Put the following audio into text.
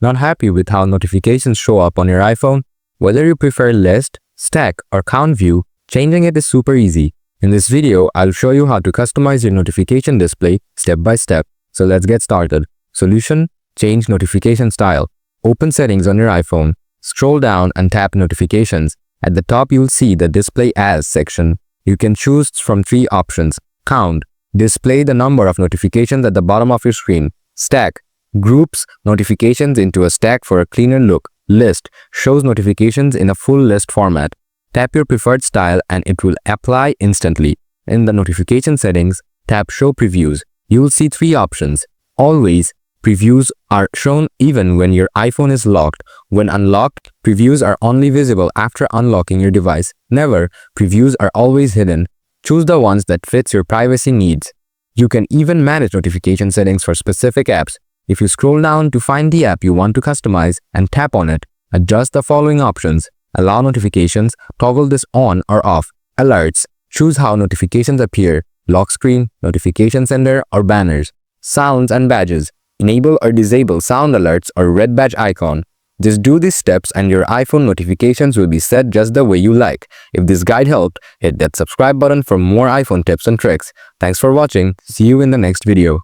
Not happy with how notifications show up on your iPhone? Whether you prefer list, stack, or count view, changing it is super easy. In this video, I'll show you how to customize your notification display step by step. So let's get started. Solution: change notification style. Open settings on your iPhone. Scroll down and tap notifications. At the top, you'll see the display as section. You can choose from 3 options. Count: display the number of notifications at the bottom of your screen. Stack: groups notifications into a stack for a cleaner look. List: shows notifications in a full list format. Tap your preferred style and it will apply instantly. In the notification settings, tap Show Previews. You will see 3 options. Always, previews are shown even when your iPhone is locked. When unlocked, previews are only visible after unlocking your device. Never, previews are always hidden. Choose the ones that fits your privacy needs. You can even manage notification settings for specific apps. If you scroll down to find the app you want to customize and tap on it, adjust the following options. Allow notifications, toggle this on or off. Alerts, choose how notifications appear, lock screen, notification sender, or banners. Sounds and badges, enable or disable sound alerts or red badge icon. Just do these steps and your iPhone notifications will be set just the way you like. If this guide helped, hit that subscribe button for more iPhone tips and tricks. Thanks for watching. See you in the next video.